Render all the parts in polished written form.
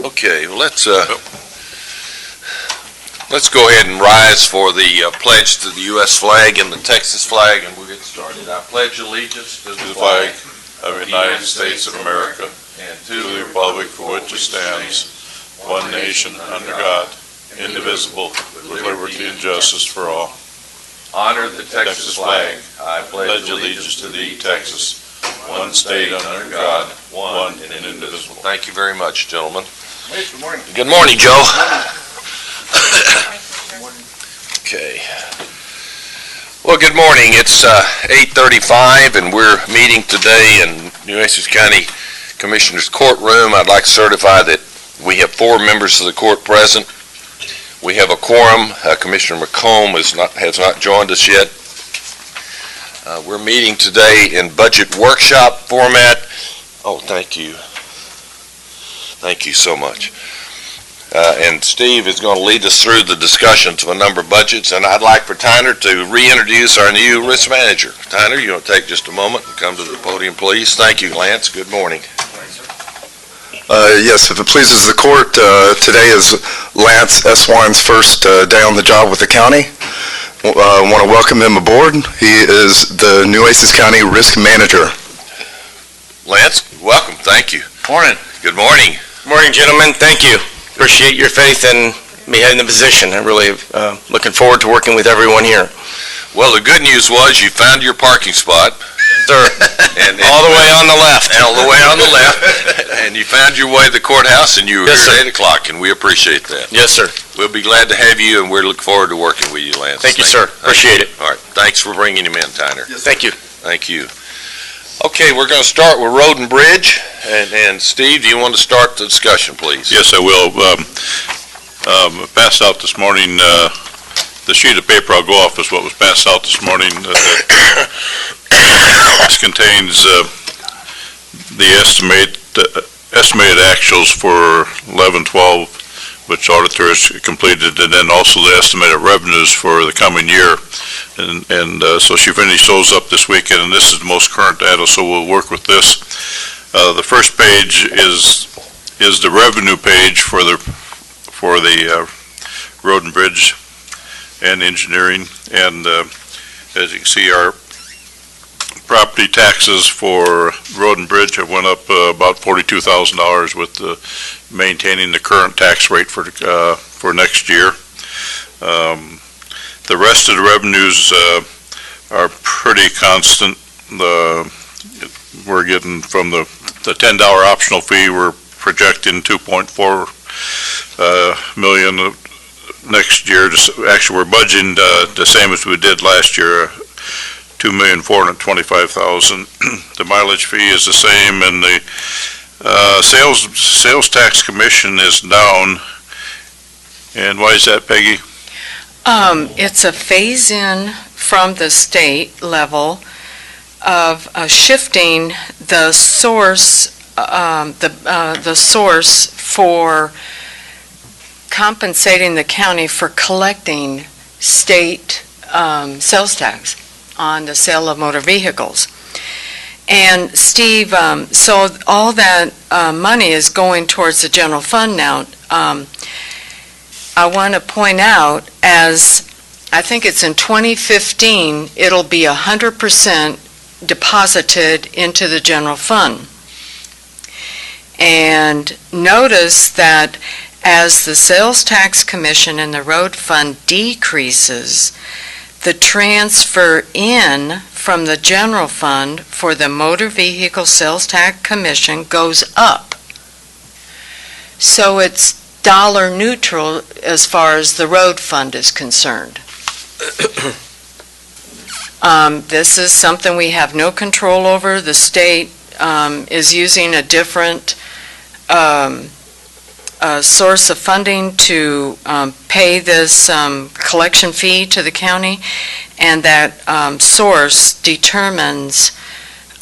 Okay, well, let's go ahead and rise for the pledge to the U.S. flag and the Texas flag, and we'll get started. I pledge allegiance to the flag of the United States of America and to the republic for which it stands, one nation under God, indivisible, with liberty and justice for all. Honor the Texas flag. I Pledge allegiance to thee, Texas, one state under God, one and indivisible. Thank you very much, gentlemen. Hey, good morning. Good morning, Joe. Okay. Well, good morning. It's 8:35, and we're meeting today in Nueces County Commissioner's courtroom. I'd like to certify that we have 4 members of the court present. We have a quorum. Commissioner McComb has not joined us yet. We're meeting today in budget workshop format. Oh, thank you. Thank you so much. And Steve is going to lead us through the discussions of a number of budgets, and I'd like for Tyner to reintroduce our new risk manager. Tyner, you want to take just a moment and come to the podium, please? Thank you, Lance. Good morning. Yes, if it pleases the court, today is Lance Eswine's first day on the job with the county. I want to welcome him aboard. He is the Nueces County Risk Manager. Lance, welcome. Thank you. Morning. Good morning. Morning, gentlemen. Thank you. Appreciate your faith in me having the position. I'm really looking forward to working with everyone here. Well, the good news was you found your parking spot. Sir, and all the way on the left. All the way on the left. And you found your way to the courthouse, and you were Yes, here sir. at 8 o'clock, and we appreciate that. Yes, sir. We'll be glad to have you, and we're looking forward to working with you, Lance. Thank you, sir. Appreciate it. All right. Thanks for bringing him in, Tyner. Thank you. Thank you. Okay, we're going to start with Road and Bridge. And Steve, do you want to start the discussion, please? Yes, I will. Passed out this morning, the sheet of paper I'll go off is what was passed out this morning. This contains the estimated actuals for 11-12, which auditor has completed, and then also the estimated revenues for the coming year. And so she finished those up this weekend, and this is the most current data, so we'll work with this. The first page is the revenue page for the road and bridge and engineering, and as you can see, our property taxes for road and bridge have went up about $42,000 with maintaining the current tax rate for next year. The rest of the revenues are pretty constant. We're getting from the $10 optional fee, we're projecting 2.4 million next year. Actually, we're budgeting the same as we did last year, $2,425,000. The mileage fee is the same, and the sales tax commission is down. And why is that, Peggy? It's a phase-in from the state level of shifting the source, the source for compensating the county for collecting state sales tax on the sale of motor vehicles. And Steve, so all that money is going towards the general fund now. I want to point out, as I think it's in 2015, it'll be 100% deposited into the general fund. And notice that as the sales tax commission and the road fund decreases, the transfer in from the general fund for the motor vehicle sales tax commission goes up. So it's dollar neutral as far as the road fund is concerned. This is something we have no control over. The state is using a different source of funding to pay this collection fee to the county, and that source determines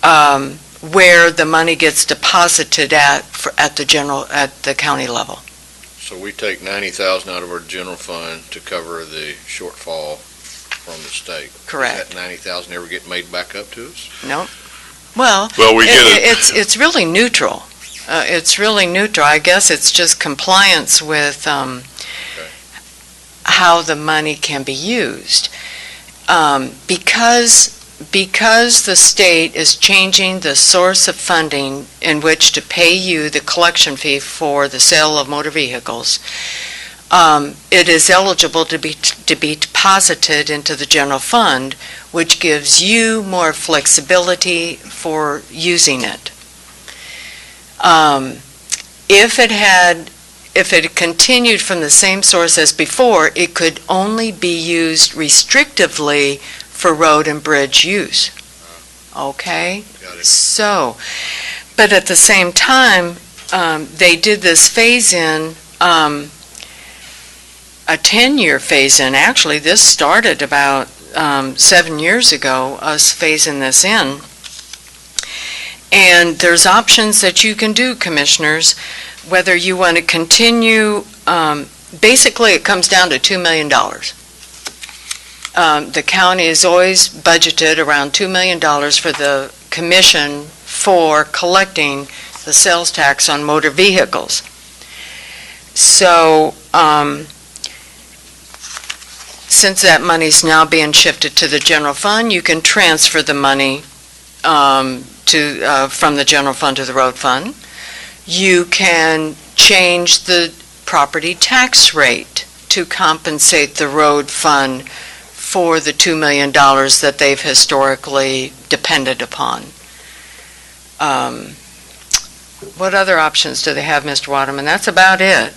where the money gets deposited at the county level. So we take $90,000 out of our general fund to cover the shortfall from the state. Correct. Does that $90,000 ever get made back up to us? No. Well, Well, we get it. It's really neutral. It's really neutral. I guess it's just compliance with how the money can be used. Because the state is changing the source of funding in which to pay you the collection fee for the sale of motor vehicles, it is eligible to be deposited into the general fund, which gives you more flexibility for using it. If it had continued from the same source as before, it could only be used restrictively for road and bridge use. Okay? Got it. So, but at the same time, they did this phase-in, a 10-year phase-in. Actually, this started about 7 years ago, us phasing this in. And there's options that you can do, commissioners, whether you want to continue, basically it comes down to $2 million. The county has always budgeted around $2 million for the commission for collecting the sales tax on motor vehicles. So, since that money's now being shifted to the general fund, you can transfer the money from the general fund to the road fund. You can change the property tax rate to compensate the road fund for the $2 million that they've historically depended upon. What other options do they have, Mr. Waterman? That's about it.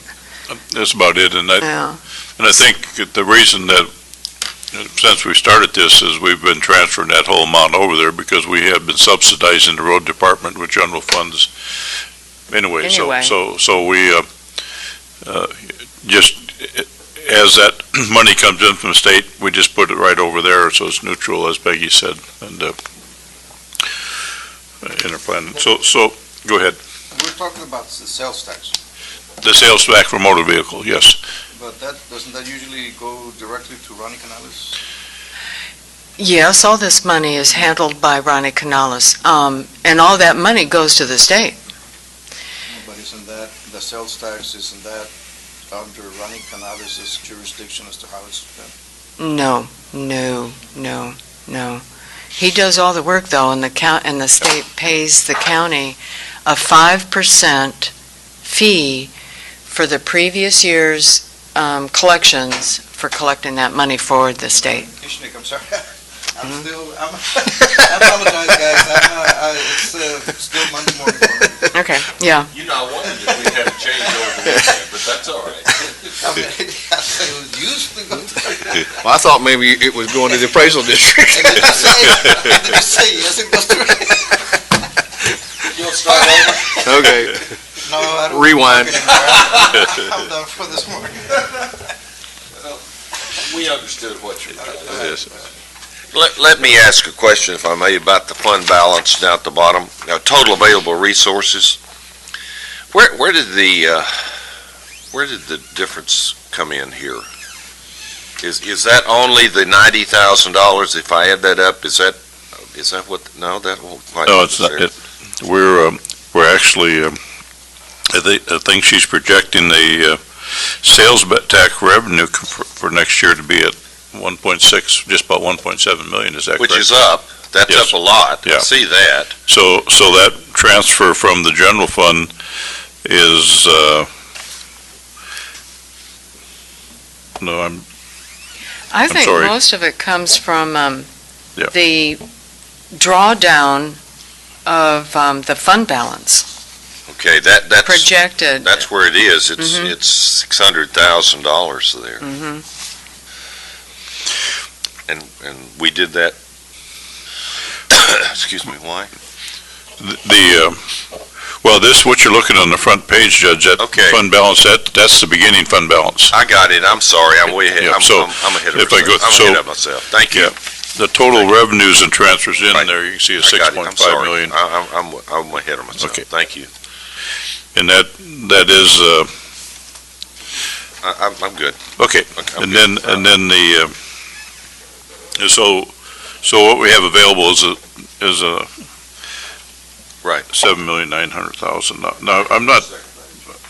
That's about it, and Yeah. I think the reason that, since we started this, is we've been transferring that whole amount over there because we have been subsidizing the road department with general funds anyway. Anyway. So we, just, as that money comes in from the state, we just put it right over there, so it's neutral, as Peggy said, and, in our plan. So, go ahead. We're talking about the sales tax, The sales tax for motor vehicle, yes. but doesn't that usually go directly to Ronnie Canales? Yes, all this money is handled by Ronnie Canales, and all that money goes to the state. But isn't that, the sales tax, isn't that under Ronnie Canales' jurisdiction as to how it's spent? No. He does all the work, though, and the state pays the county a 5% fee for the previous year's collections for collecting that money for the state. Kishnik, I'm sorry. I apologize, guys. It's still Monday morning for me. Okay, yeah. You know, I wondered if we had a change over there, but that's all right. I mean, it was used to go to. Well, I thought maybe it was going to the appraisal district. And did you say yes, it goes to? You'll start over? Okay. No, I don't. Rewind. I'm done for this morning. We understood what you're doing. Let me ask a question, if I may, about the fund balance down at the bottom. Now, total available resources. Where did the difference come in here? Is that only the $90,000? If I add that up, is that what? No, that won't quite. No, it's not. We're actually, I think she's projecting the sales tax revenue for next year to be at 1.6, just about 1.7 million. Is that correct? Which is up. That's Yes. up a lot. Yeah. I see that. So that transfer from the general fund is, no, I think sorry. most of it comes from Yeah. the drawdown of the fund balance Okay, that's projected. that's where it is. It's Mhm. it's $600,000 there, Mhm. and we did that. Excuse me. Why? well, what you're looking on the front page, Judge, that Okay. fund balance, that's the beginning fund balance. I got it. I'm sorry. I'm way ahead. Yeah, I'm ahead of if I myself. go- I'm so- ahead of myself. Thank you. Yeah. The total revenues and transfers in Right. there, you can see is I got it. I'm 6.5 sorry. million. I'm ahead of myself. Okay. Thank you. And that is, I'm good. okay. Okay, I'm And good. then so what we have available is a Right. 7,900,000. Now, I'm not,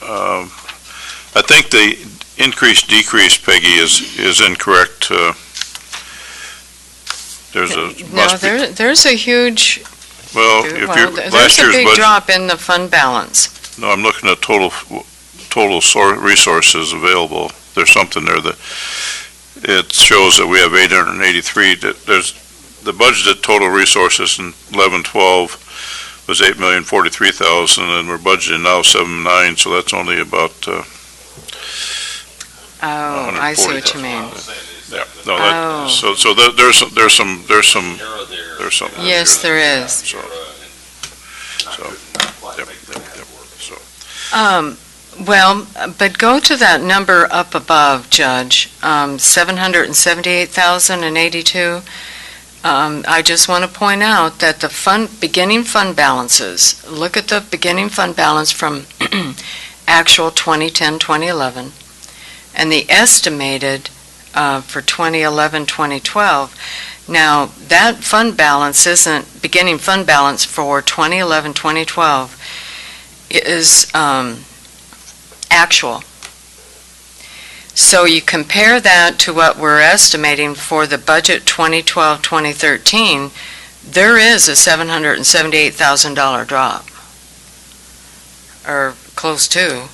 I think the increase, decrease, Peggy, is incorrect. There's a, No, must be, there's a huge, well, if you're, there's last a year's big budget, drop in the fund balance. no, I'm looking at total resources available. There's something there that, it shows that we have 883, that there's, the budgeted total resources in 11-12 was 8,043,000, and we're budgeting now 7.9, so that's only about, Oh, I see what you mean. yeah, no, that, Oh. so there's some. Yes, there is. So, yep, so, Well, but go to that number up above, Judge, 778,082. I just want to point out that the beginning fund balances, look at the beginning fund balance from actual 2010, 2011, and the estimated for 2011, 2012. Now, that fund balance isn't, beginning fund balance for 2011, 2012 is actual. So you compare that to what we're estimating for the budget 2012-2013, there is a $778,000 drop, or close to.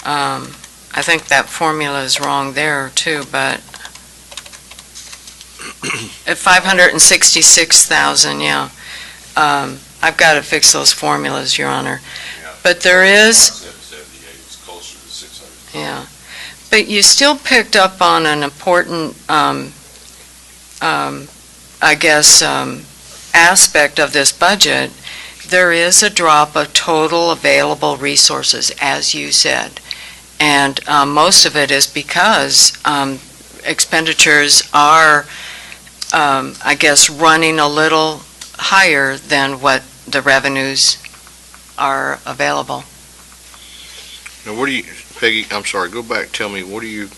I think that formula is wrong there too, but at 566,000, yeah. I've got to fix those formulas, Your Honor. But there is, 778 was closer to 600. yeah. But you still picked up on an important, I guess, aspect of this budget. There is a drop of total available resources, as you said. And most of it is because expenditures are, I guess, running a little higher than what the revenues are available. Now, what do you, Peggy, I'm sorry, go back, tell me, what are you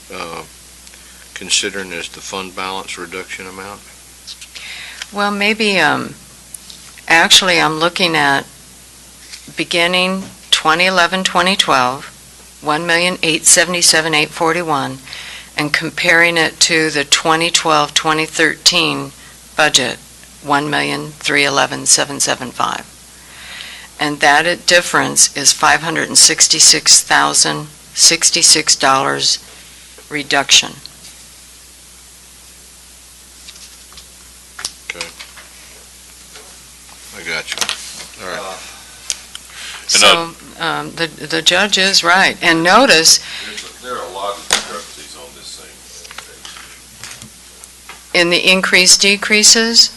considering as the fund balance reduction amount? Well, maybe, actually, I'm looking at beginning 2011, 2012, 1,877,841, and comparing it to the 2012, 2013 budget, 1,311,775. And that difference is $566,066 reduction. I got you. All right. So, the judge is right. And notice, There are a lot of discrepancies on this thing. in the increase decreases,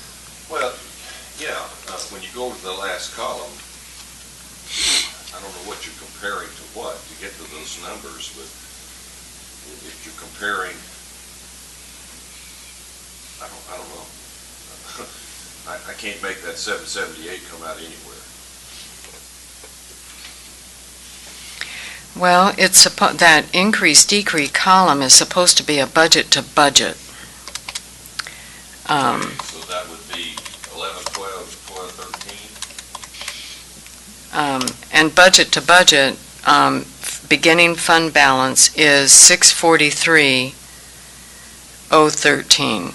Well, yeah, when you go to the last column, I don't know what you're comparing to what to get to those numbers, but if you're comparing, I don't know. I can't make that 778 come out anywhere. well, it's that increase decrease column is supposed to be a budget to budget. So that would be 11, 12, 12, 13? And budget to budget, beginning fund balance is 643,013.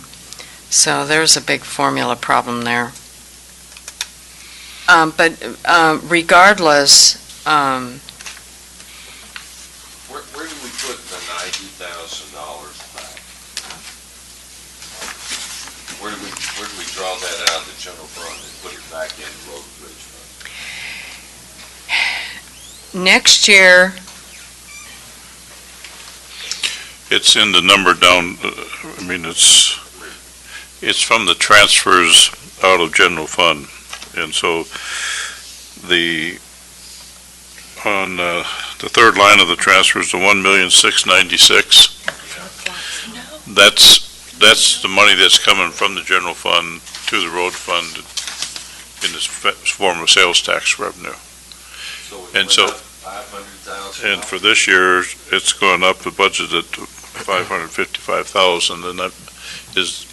So there's a big formula problem there. But regardless, Where do we put the $90,000 back? Where do we draw that out of the general fund and put it back in the road and bridge fund? next year, it's in the number down, I mean, it's from the transfers out of general fund. And so on the third line of the transfers, the 1,696,000, that's the money that's coming from the general fund to the road fund in this form of sales tax revenue. So it And went so- up 500,000. And for this year, it's gone up, the budget at 555,000, and that is,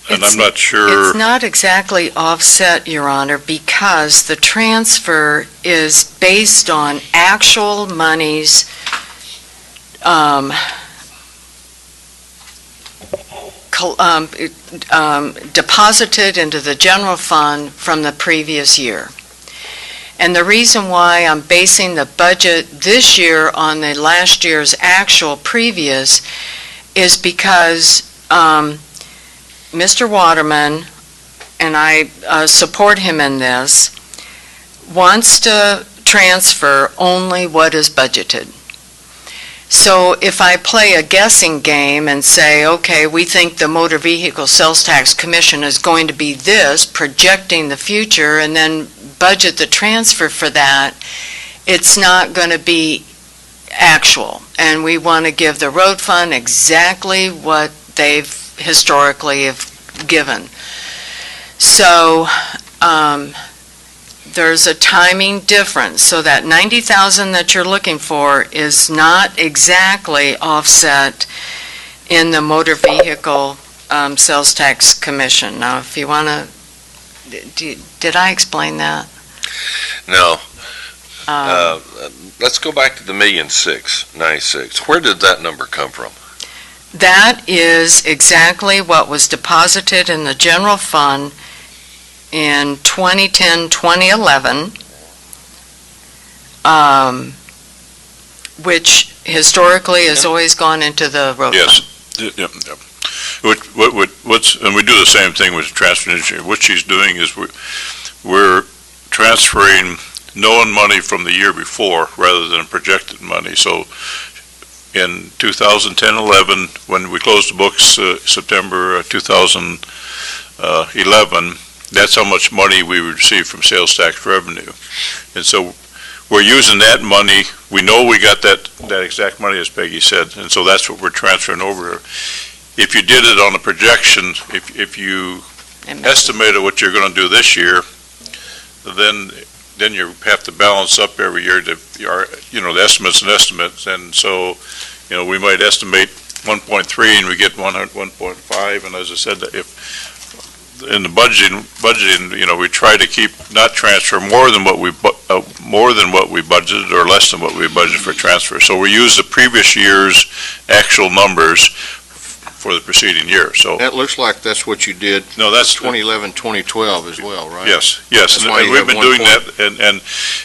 And I'm not sure, It's not exactly offset, Your Honor, because the transfer is based on actual monies deposited into the general fund from the previous year. And the reason why I'm basing the budget this year on the last year's actual previous is because Mr. Waterman, and I support him in this, wants to transfer only what is budgeted. So if I play a guessing game and say, okay, we think the Motor Vehicle Sales Tax Commission is going to be this, projecting the future, and then budget the transfer for that, it's not going to be actual. And we want to give the road fund exactly what they've historically have given. So there's a timing difference, so that 90,000 that you're looking for is not exactly offset in the Motor Vehicle Sales Tax Commission. Now, if you want to, did I explain that? No. Let's go back to the 1,696,000. Where did that number come from? That is exactly what was deposited in the general fund in 2010-2011, which historically has always gone into the road fund. yes. And we do the same thing with transfer engineer. What she's doing is we're transferring known money from the year before rather than projected money. So in 2010-11, when we closed the books September 2011, that's how much money we received from sales tax revenue. And so we're using that money. We know we got that exact money, as Peggy said, and so that's what we're transferring over. If you did it on a projection, if you estimated what you're going to do this year, then you have to balance up every year to, the estimates and estimates. And so, we might estimate 1.3 and we get 1.5. And as I said, if in the budgeting, we try to not transfer more than what we budgeted or less than what we budgeted for transfer. So we use the previous year's actual numbers for the preceding year. So That looks like that's what you did no, that's 2011, 2012 as well, right? Yes, That's why and you we've have been doing 1 that,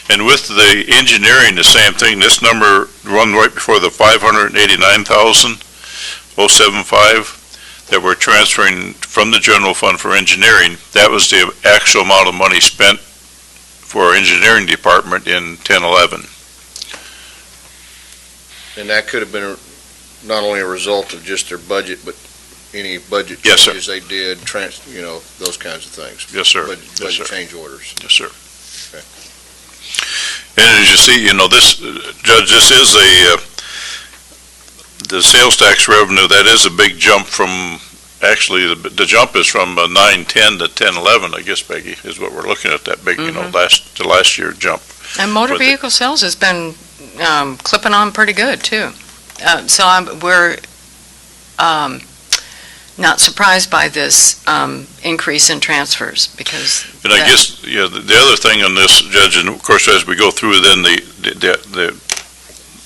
and with the engineering, the same thing. This number run right before the 589,075 that we're transferring from the general fund for engineering. That was the actual amount of money spent for our engineering department in 10-11. And that could have been not only a result of just their budget, but any budget Yes, sir. changes they did, those kinds of things. Yes, sir. Budget Yes, sir. change orders. Yes, sir. And as you see, this, Judge, this is the sales tax revenue, that is a big jump from, actually, the jump is from 9-10 to 10-11, I guess, Peggy, is what we're looking at, that big, the last year jump. And motor With it. vehicle sales has been clipping on pretty good, too. We're not surprised by this increase in transfers, because... And I guess, the other thing on this, Judge, and of course, as we go through then the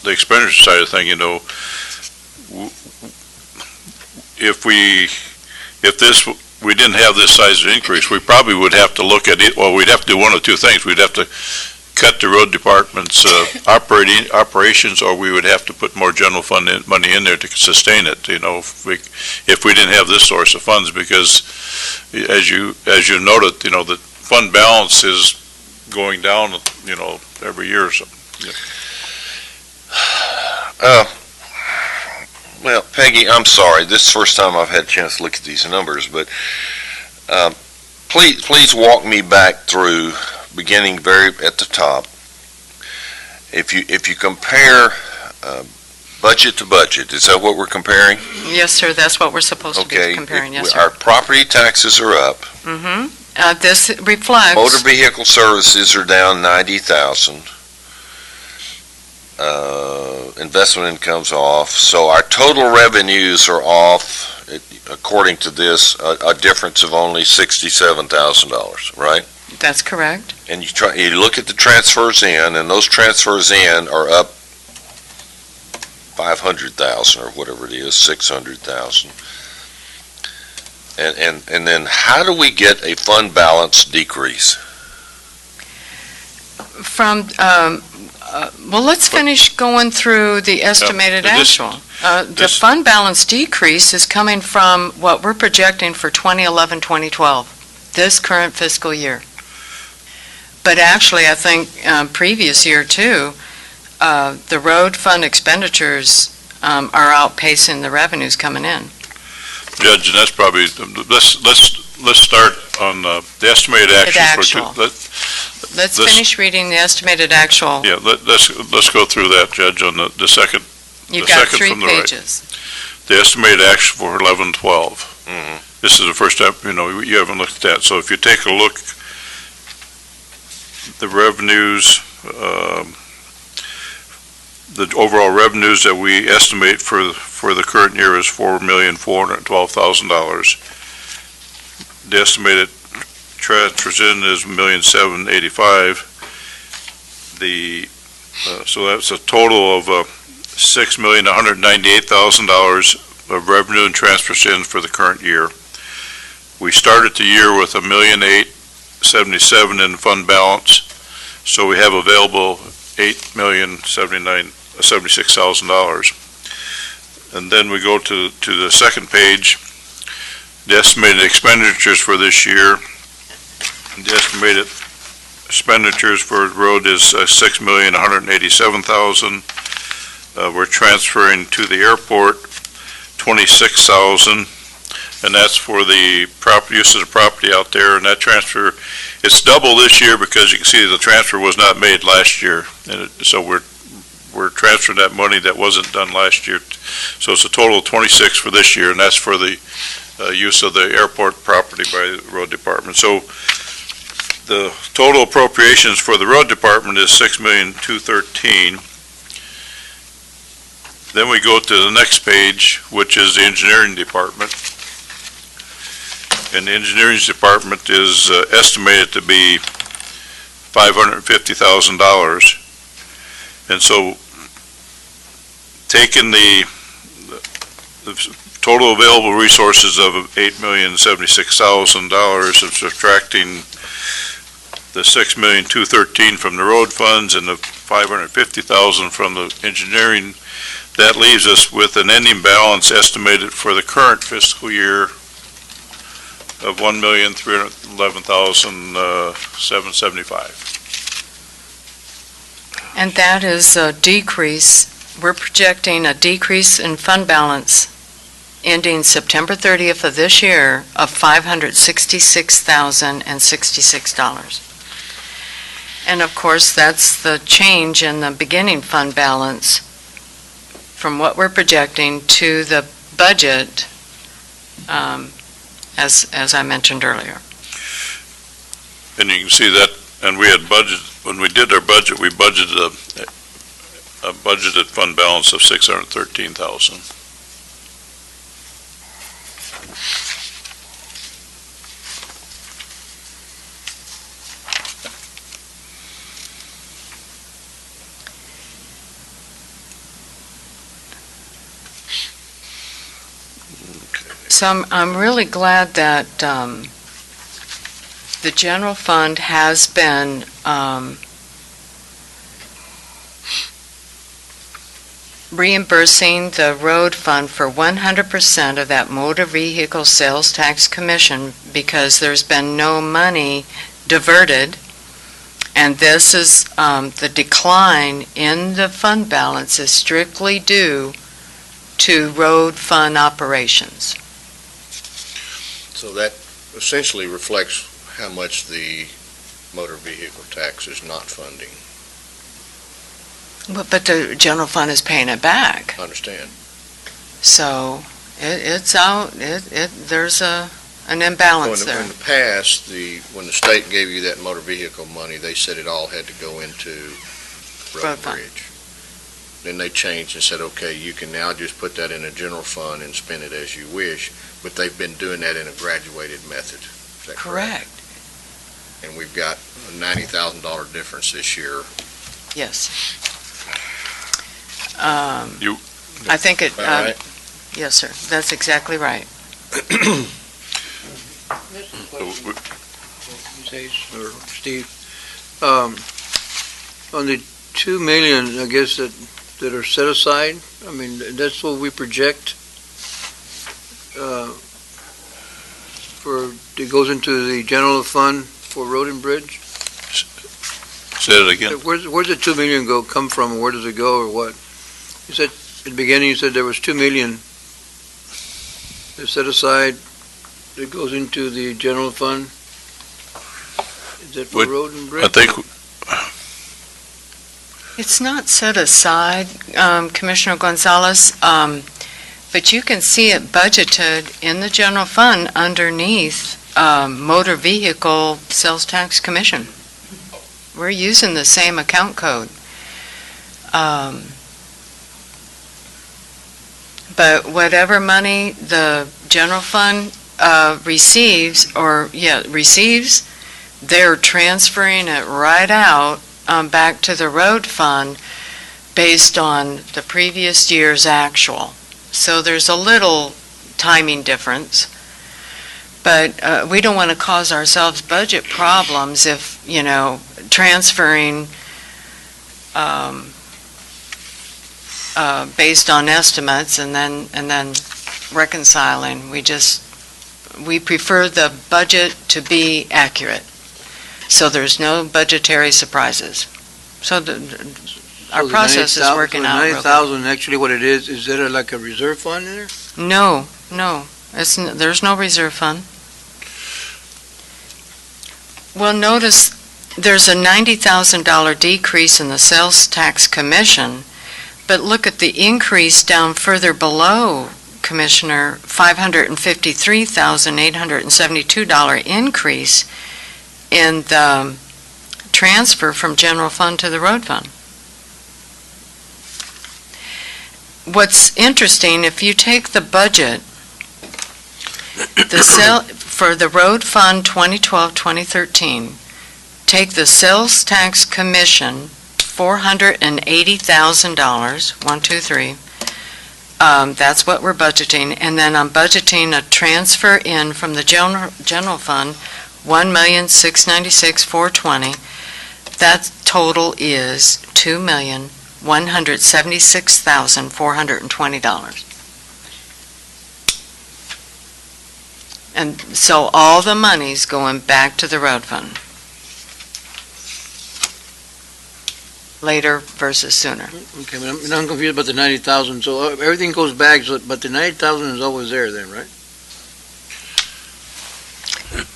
expenditure side of thing, if we didn't have this size of increase, we probably would have to look at it, well, we'd have to do one of two things. We'd have to cut the road department's operations, or we would have to put more general fund money in there to sustain it, if we didn't have this source of funds, because as you noted, the fund balance is going down, every year or so. Well, Peggy, I'm sorry. This is the first time I've had a chance to look at these numbers, but please walk me back through, beginning very at the top. If you compare budget to budget, is that what we're comparing? Yes, sir, that's what we're supposed to be comparing, yes, sir. Our property taxes are up. This reflects... Motor vehicle services are down 90,000. Investment income's off, so our total revenues are off according to this, a difference of only $67,000, right? That's correct. And you look at the transfers in, and those transfers in are up 500,000 or whatever it is, 600,000. And then how do we get a fund balance decrease? From, well, let's finish going through the estimated actual. The fund balance decrease is coming from what we're projecting for 2011-2012, this current fiscal year. But actually, I think previous year too, the road fund expenditures are outpacing the revenues coming in. Judge, and that's probably, let's start on the estimated actuals. Let's finish reading the estimated actual. Yeah, let's go through that, Judge, on the second. You've the got second 3 from the right. pages. The estimated actual for 11-12. Mhm. This is the first time, you haven't looked at that. So if you take a look, the revenues, the overall revenues that we estimate for the current year is $4,412,000. The estimated transfers in is $1,785,000. So that's a total of $6,198,000 of revenue and transfers in for the current year. We started the year with $1,877,000 in fund balance, so we have available $8,076,000. And then we go to the second page, the estimated expenditures for this year. The estimated expenditures for the road is $6,187,000. We're transferring to the airport $26,000, and that's for the use of the property out there. And that transfer, it's double this year because you can see the transfer was not made last year, and so we're transferring that money that wasn't done last year. So it's a total of 26 for this year, and that's for the use of the airport property by the road department. So the total appropriations for the road department is $6,213,000. Then we go to the next page, which is the engineering department. And the engineering department is estimated to be $550,000. And so taking the total available resources of $8,076,000 and subtracting the $6,213,000 from the road funds and the $550,000 from the engineering, that leaves us with an ending balance estimated for the current fiscal year of $1,311,775. And that is a decrease. We're projecting a decrease in fund balance ending September 30th of this year of $566,066. And of course, that's the change in the beginning fund balance from what we're projecting to the budget, as I mentioned earlier. And you can see that, and we had budget, when we did our budget, we budgeted a budgeted fund balance of $613,000. So I'm really glad that the general fund has been reimbursing the road fund for 100% of that motor vehicle sales tax commission because there's been no money diverted. And this is, the decline in the fund balance is strictly due to road fund operations. So that essentially reflects how much the motor vehicle tax is not funding. But the general fund is paying it back. I understand. So it's out, there's an imbalance there. In the past, when the state gave you that motor vehicle money, they said it all had to go into road Road and fund. bridge. then they changed and said, okay, you can now just put that in a general fund and spend it as you wish, but they've been doing that in a graduated method. Is that correct? Correct, And we've got a $90,000 difference this year. yes. You- I think it, All right? yes, sir, that's exactly right. Or Steve, on the 2 million, I guess, that are set aside, I mean, that's what we project it goes into the general fund for road and bridge? Say it again. Where's the 2 million come from, or where does it go, or what? You said, at the beginning, you said there was 2 million that's set aside that goes into the general fund? Is that for What- road and bridge? I think, It's not set aside, Commissioner Gonzalez, but you can see it budgeted in the general fund underneath motor vehicle sales tax commission. We're using the same account code. But whatever money the general fund receives, they're transferring it right out back to the road fund based on the previous year's actual. So there's a little timing difference. But we don't want to cause ourselves budget problems if, transferring based on estimates and then reconciling. We prefer the budget to be accurate, so there's no budgetary surprises. So our process is working out real good. 9,000, actually what it is there like a reserve fund in there? No, there's no reserve fund. Well, notice there's a $90,000 decrease in the sales tax commission, but look at the increase down further below, Commissioner, $553,872 increase in the transfer from general fund to the road fund. What's interesting, if you take the budget, for the road fund 2012-2013, take the sales tax commission, $480,000, 1, 2, 3. That's what we're budgeting, and then I'm budgeting a transfer in from the general fund, $1,696,420. That total is $2,176,420. And so all the money's going back to the road fund. Later versus sooner. Okay, but I'm confused about the 90,000, so everything goes back, but the 90,000 is always there then, right?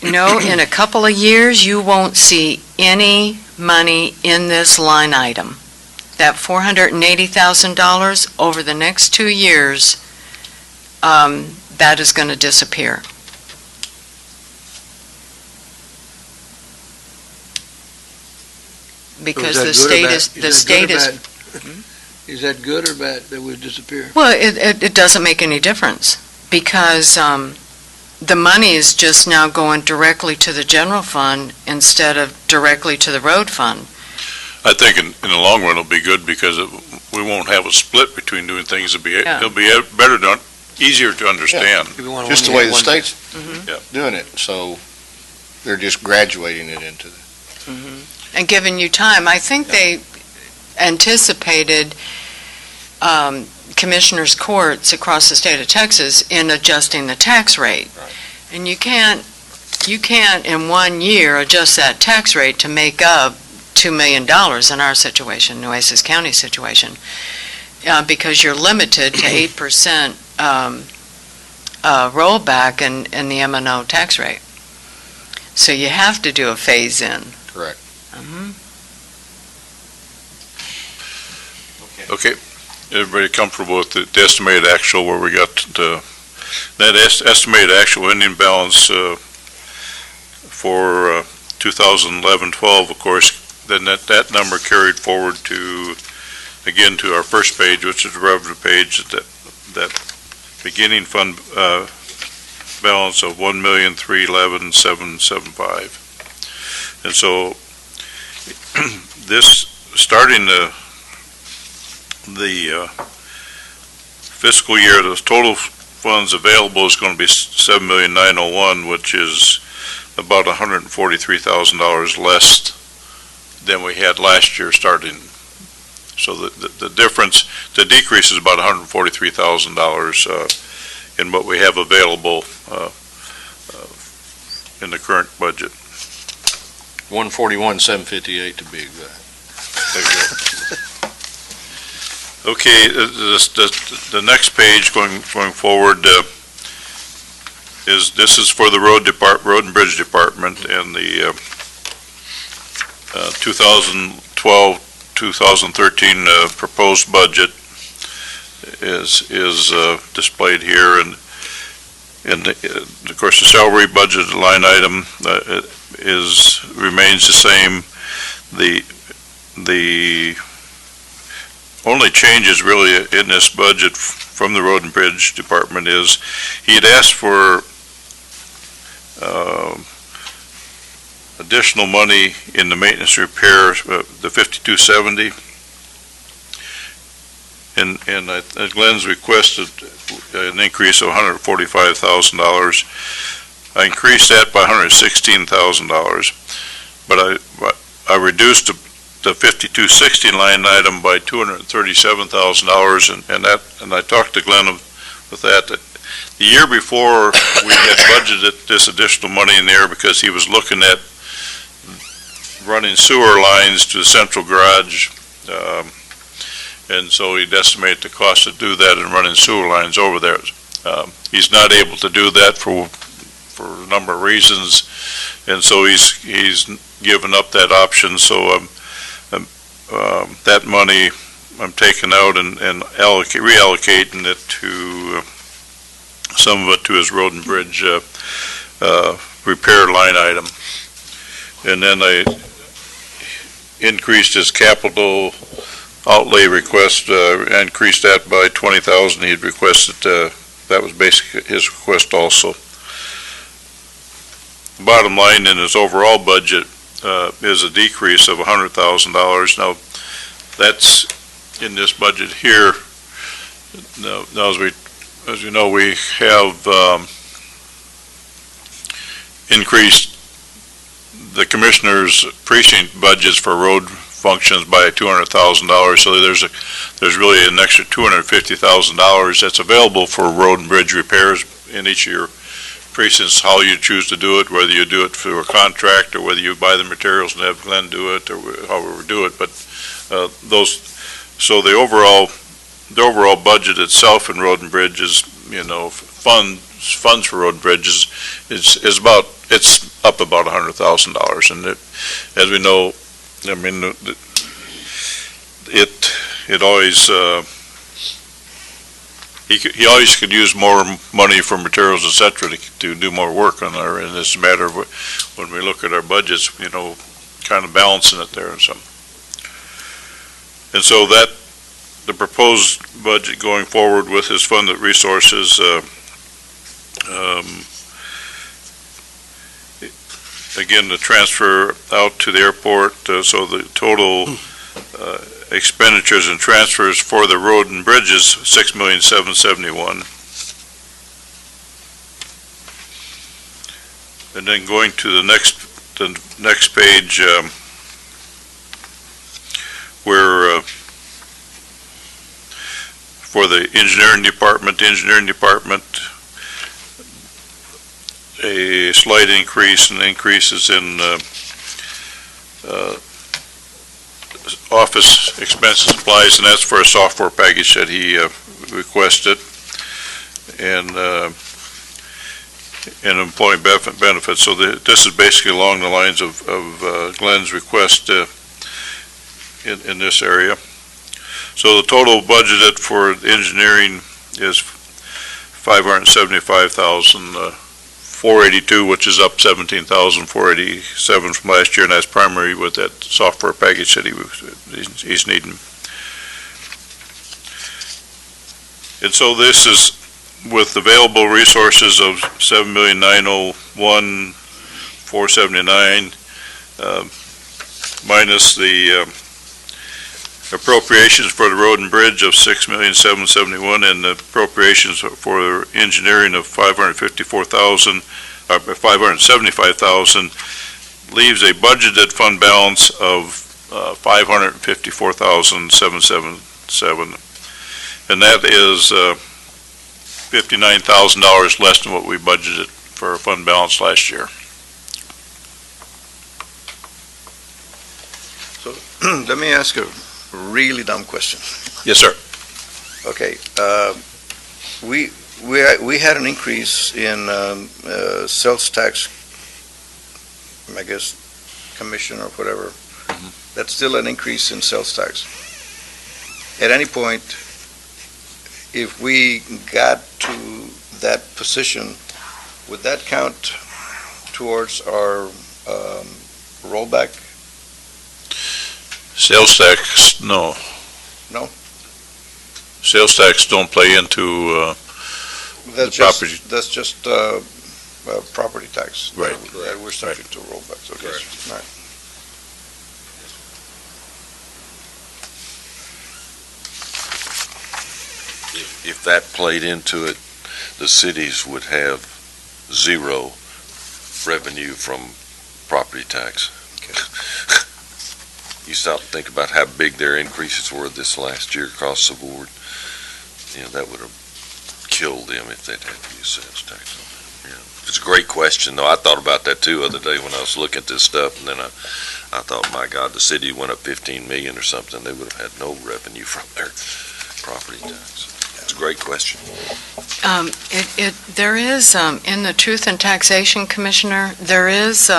No, in a couple of years, you won't see any money in this line item. That $480,000 over the next 2 years, that is going to disappear. Because the state is, Is that good or bad that would disappear? well, it doesn't make any difference, because the money is just now going directly to the general fund instead of directly to the road fund. I think in the long run it'll be good because we won't have a split between doing things. It'll be better done, easier to understand. Just the way the state's Yeah. doing it, so they're just graduating it into the. And giving you time, I think they anticipated commissioners' courts across the state of Texas in adjusting the tax rate. Right. And you can't in 1 year adjust that tax rate to make up $2 million in our situation, Nueces County situation, because you're limited to 8% rollback in the M&O tax rate. So you have to do a phase-in. Correct. Okay, everybody comfortable with the estimated actual where we got that estimated actual ending balance for 2011-12, of course, then that number carried forward to again, to our first page, which is the revenue page, that beginning fund balance of $1,311,775. And so this, starting the fiscal year, the total funds available is going to be $7,901,000, which is about $143,000 less than we had last year starting. So the difference, the decrease is about $143,000 in what we have available in the current budget. 141,758 to be exact. Okay, the next page going forward this is for the road and bridge department, and the 2012-2013 proposed budget is displayed here, and of course the salary budget line item remains the same. The only changes really in this budget from the road and bridge department is he had asked for additional money in the maintenance repair, the 5270, and Glenn's requested an increase of $145,000. I increased that by $116,000, but I reduced the 5260 line item by $237,000, and I talked to Glenn with that. The year before, we had budgeted this additional money in there because he was looking at running sewer lines to the central garage, and so he'd estimate the cost to do that and running sewer lines over there. He's not able to do that for a number of reasons, and so he's given up that option. So that money I'm taking out and reallocating it to some of it to his road and bridge repair line item. And then I increased his capital outlay request, increased that by $20,000. He had requested, that was basically his request also. The bottom line in his overall budget is a decrease of $100,000. Now, that's in this budget here. Now as you know, we have increased the commissioner's precinct budgets for road functions by $200,000. So there's really an extra $250,000 that's available for road and bridge repairs in each of your precincts, how you choose to do it, whether you do it through a contract or whether you buy the materials and have Glenn do it, or however we do it. But so the overall budget itself in road and bridge is, funds for road and bridges is about, it's up about $100,000, and as we know, I mean, it always he always could use more money for materials, etc., to do more work on there, and it's a matter of when we look at our budgets, kind of balancing it there and some. And so that the proposed budget going forward with his funded resources, again, the transfer out to the airport, so the total expenditures and transfers for the road and bridges, $6,771,000. And then going to the next page, where for the engineering department, a slight increase in increases in office expenses, supplies, and that's for a software package that he requested, and employee benefits. So this is basically along the lines of Glenn's request in this area. So the total budgeted for engineering is $575,482, which is up $17,487 from last year, and that's primarily with that software package that he's needing. And so this is with available resources of $7,901,479, minus the appropriations for the road and bridge of $6,771,000, and the appropriations for engineering of $575,000, leaves a budgeted fund balance of $554,777, and that is $59,000 less than what we budgeted for our fund balance last year. So, let me ask a really dumb question. Yes, sir. Okay, we had an increase in sales tax, I guess, commission or whatever. That's still an increase in sales tax. At any point, if we got to that position, would that count towards our rollback? Sales tax, no. No? Sales tax don't play into, That's property. just property tax. Right. That we're subject to rollbacks, okay. Correct. All right. If that played into it, the cities would have zero revenue from property tax. You stop to think about how big their increases were this last year across the board. That would have killed them if they'd had to use sales tax on that. It's a great question, though. I thought about that too the other day when I was looking at this stuff, and then I thought, my God, the city went up 15 million or something. They would have had no revenue from their property tax. It's a great question. There is, in the Truth in Taxation, Commissioner, there is,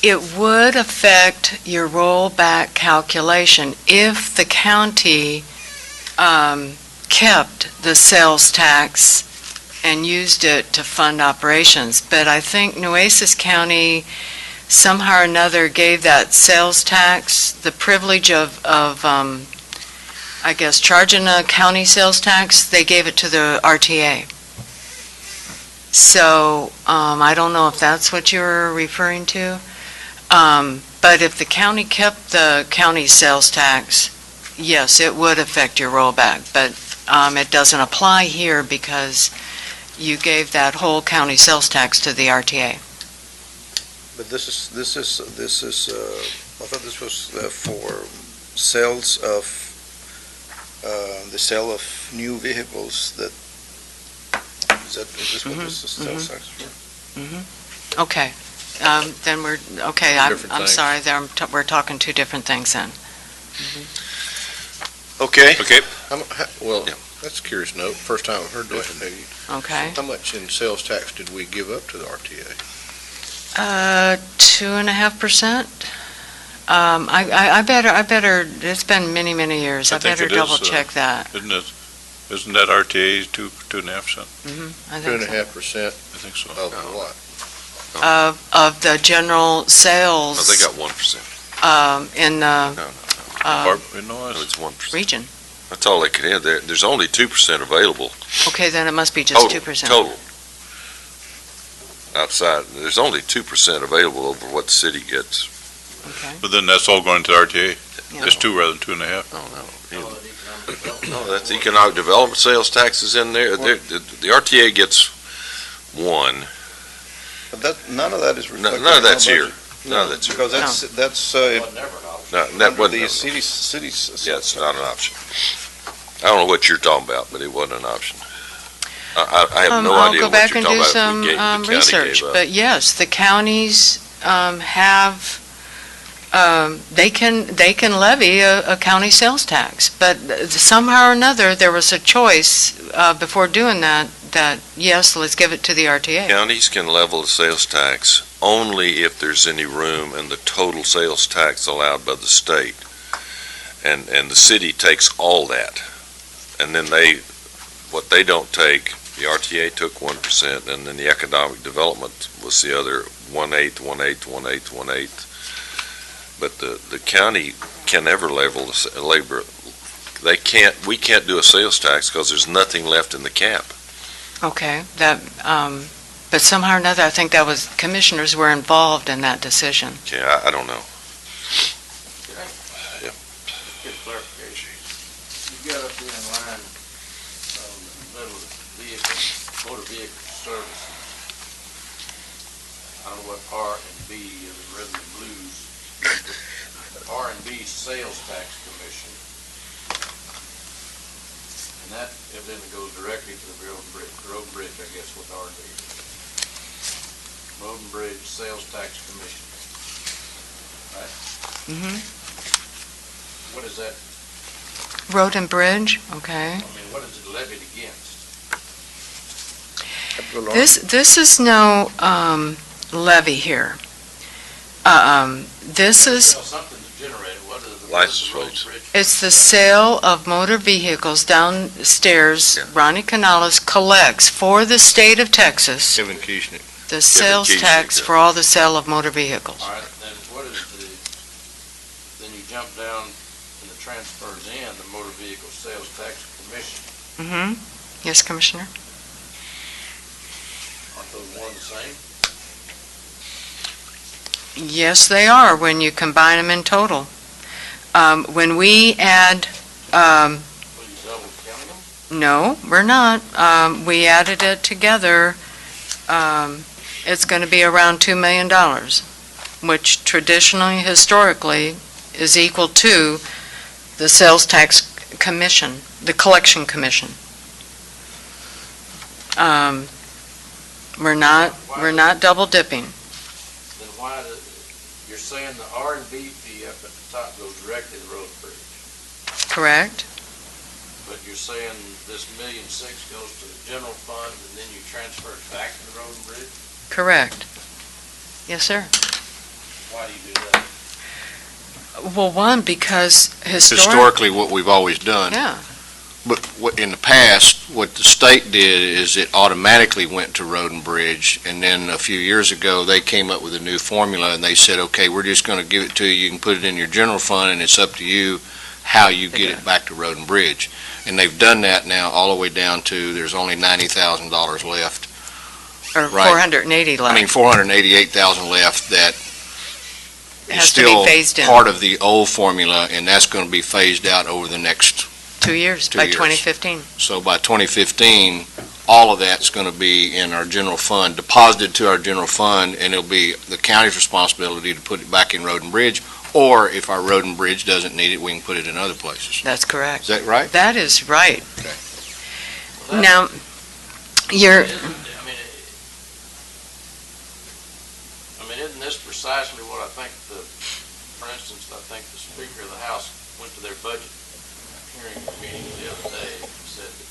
it would affect your rollback calculation if the county kept the sales tax and used it to fund operations. But I think Nueces County somehow or another gave that sales tax the privilege of I guess, charging a county sales tax. They gave it to the RTA. So I don't know if that's what you're referring to. But if the county kept the county sales tax, yes, it would affect your rollback. But it doesn't apply here because you gave that whole county sales tax to the RTA. But this is, I thought this was for sales of, the sale of new vehicles is this what this is sales tax for? Okay. Then I'm things. sorry, we're talking two different things then. Okay. Well, Yeah. that's a curious note. First time I've heard that. Peggy. Okay. How much in sales tax did we give up to the RTA? 2.5%. I better, it's been many, many years. I I think better it is, double check that. isn't that RTA 2.5%? I think so. 2.5% I think so. of what? Of the general sales No, they got 1%. in the No, No, it's 1%. region. That's all they could have. There's only 2% available. Okay, then it must be just 2%. Total. Outside, there's only 2% available over what the city gets. Okay. But then that's all going to RTA? Yeah. It's 2 rather than 2.5? No, that's economic development sales taxes in there. The RTA gets 1. But none of that is reflected. None of that's in our here. budget. None of that's here. Because that's No, that under wasn't. the cities. Yeah, it's not an option. I don't know what you're talking about, but it wasn't an option. I have no idea what you're talking about. I'll go back and do some research. But yes, the counties have, they can levy a county sales tax. But somehow or another, there was a choice before doing that, yes, let's give it to the RTA. Counties can level the sales tax only if there's any room in the total sales tax allowed by the state. And the city takes all that. And then what they don't take, the RTA took 1%, and then the economic development was the other 1/8, 1/8, 1/8, 1/8. But the county can never level the we can't do a sales tax because there's nothing left in the cap. Okay, but somehow or another, I think that was, commissioners were involved in that decision. Okay, I don't know. Get clarification. You got up here in line, middle of the vehicle, motor vehicle service. I don't know what R and B is, rather than blues. R and B Sales Tax Commission. And that evidently goes directly to the road and bridge, I guess, with R and B. Road and Bridge Sales Tax Commission. Right? Mm-hmm. What is that? Road and Bridge, okay. I mean, what is it levied against? This is no levy here. This is, Well, something's generated. What is the License road and plates. bridge? it's the sale of motor vehicles downstairs. Yeah. Ronnie Canales collects for the state of Texas Kevin Keesnick. the sales Keesnick, tax yeah. for all the sale of motor vehicles. All right, then what is then you jump down and the transfers in, the Motor Vehicle Sales Tax Commission. Mm-hmm. Yes, Commissioner? Aren't those one and the same? Yes, they are, when you combine them in total. When we add, What, you double counting them? no, we're not. We added it together. It's going to be around $2 million, which traditionally, historically, is equal to the sales tax commission, the collection commission. We're not double dipping. Then why, you're saying the R and B fee up at the top goes directly to the road and bridge, Correct? but you're saying this $1.6 million goes to the general fund and then you transfer it back to the road and bridge? Correct. Yes, sir. Why do you do that? Well, one, because Historically, what we've always done. Yeah, But in the past, what the state did is it automatically went to Road and Bridge, and then a few years ago, they came up with a new formula, and they said, okay, we're just going to give it to you, you can put it in your general fund, and it's up to you how you get it back to Road and Bridge. And they've done that now all the way down to, there's only $90,000 left. or Right. 480 left. I mean, $488,000 left that is Has to be still phased in. part of the old formula, and that's going to be phased out over the next 2 years, 2 by years. 2015. So by 2015, all of that's going to be in our general fund, deposited to our general fund, and it'll be the county's responsibility to put it back in Road and Bridge, or if our Road and Bridge doesn't need it, we can put it in other places. That's correct. Is that right? That is right. Well, Now, you're, Isn't this precisely what I think for instance, I think the Speaker of the House went to their budget hearing meeting the other day and said that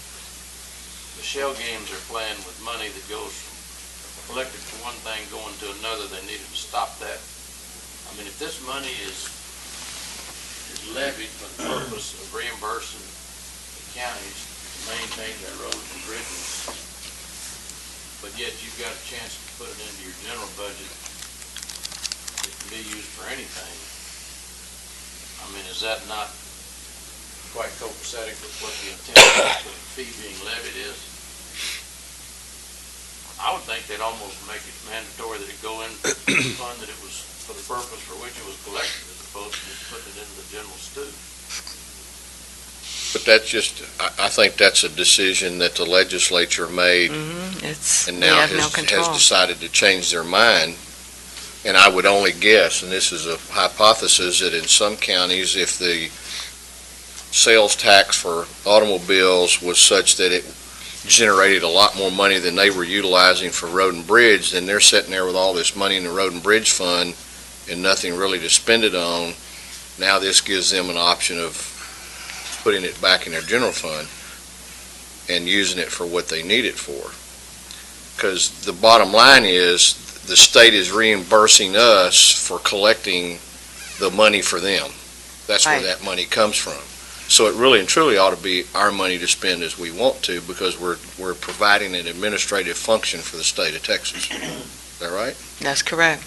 the shell games are playing with money that goes from collected for one thing going to another. They needed to stop that. I mean, if this money is levied for the purpose of reimbursing the counties to maintain their roads and bridges, but yet you've got a chance to put it into your general budget that can be used for anything. I mean, is that not quite copacetic with what the intent of the fee being levied is? I would think they'd almost make it mandatory that it go into the fund that it was, for the purpose for which it was collected, as opposed to just putting it into the general stew. But that's just, I think that's a decision that the legislature made and we now have no has control. decided to change their mind. And I would only guess, and this is a hypothesis, that in some counties, if the sales tax for automobiles was such that it generated a lot more money than they were utilizing for road and bridge, then they're sitting there with all this money in the road and bridge fund and nothing really to spend it on. Now this gives them an option of putting it back in their general fund and using it for what they need it for. Because the bottom line is, the state is reimbursing us for collecting the money for them. That's where Right. that money comes from. So it really and truly ought to be our money to spend as we want to, because we're providing an administrative function for the state of Texas. Is that right? That's correct.